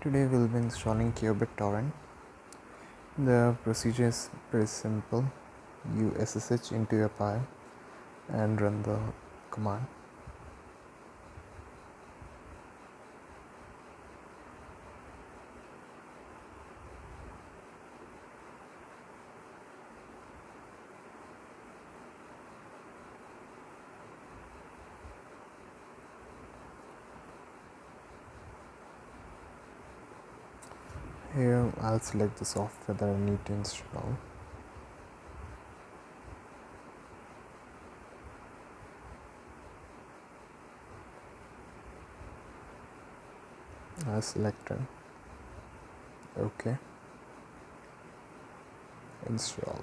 Today we'll be installing Qbittorrent. The procedure is pretty simple. You SSH into your pi and run the command. Here I'll select the software that I need to install. I selected OK. Install.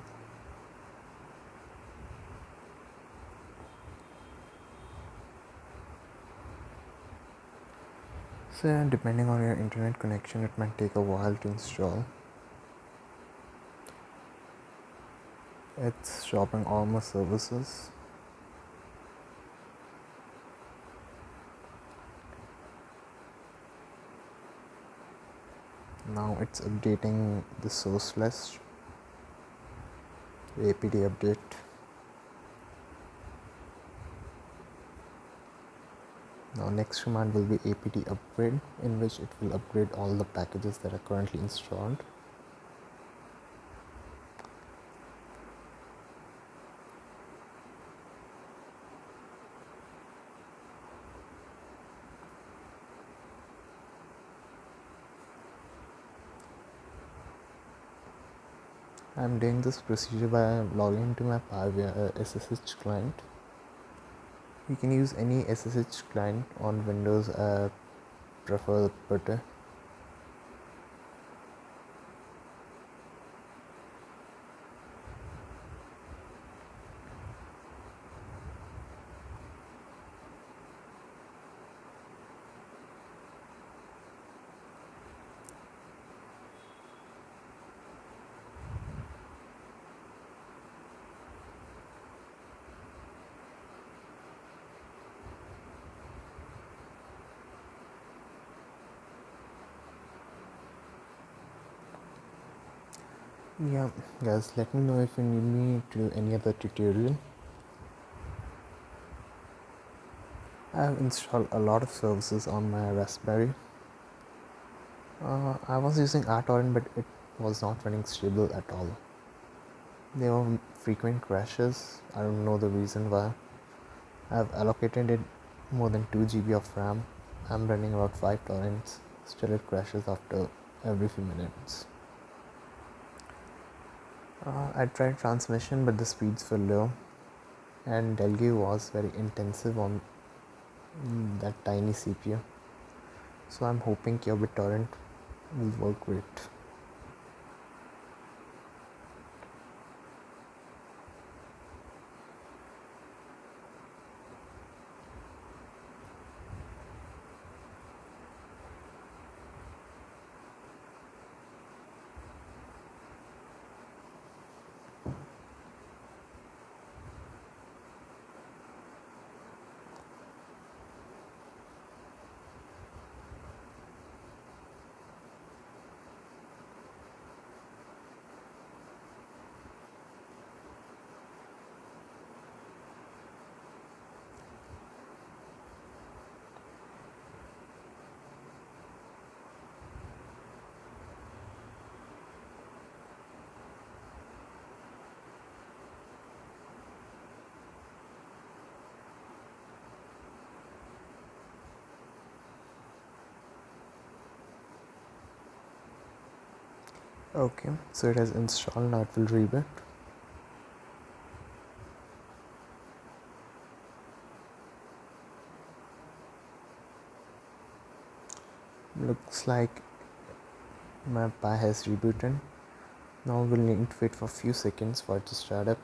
So depending on your internet connection, it might take a while to install. It's shopping all my services. Now it's updating the source list, the apt update. Now next command will be apt upgrade, in which it will upgrade all the packages that are currently installed. I'm doing this procedure by logging into my Pi via a SSH client. You can use any SSH client on Windows. I prefer better. Yeah, guys, let me know if you need me to do any other tutorial. I have installed a lot of services on my Raspberry. I was using utorrent, but it was not running stable at all. There were frequent crashes. I don't know the reason why. I've allocated it more than 2 GB of RAM. I'm running about 5 torrents. Still it crashes after every few minutes. I tried transmission, but the speeds were low, and Delgy was very intensive on that tiny CPU. So I'm hoping Qbittorrent will work great. Okay, so it has installed. Now it will reboot. Looks like my Pi has rebooted. Now we'll need to wait for a few seconds for it to start up.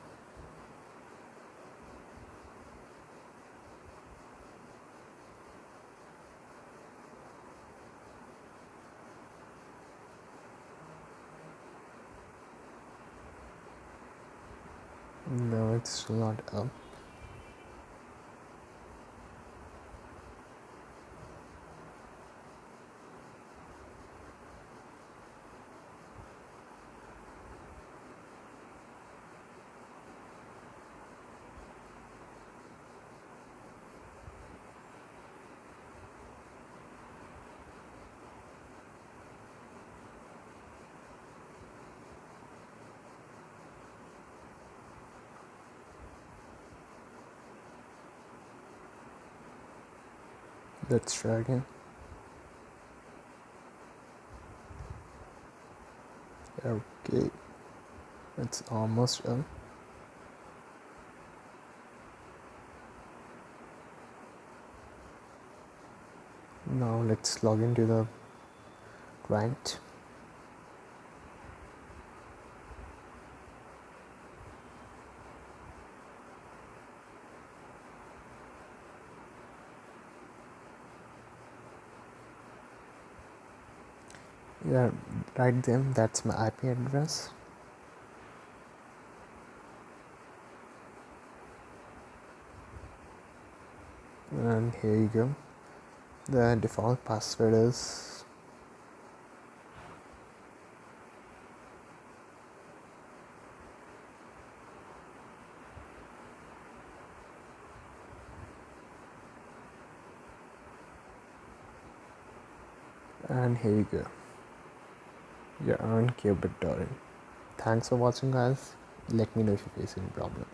No, it's still not up. Let's try again. Okay, it's almost done. Now let's log into the client. Yeah, right then, that's my IP address. And here you go. The default password is and here you go. You're on Qbittorrent. Thanks for watching, guys. Let me know if you face any problem.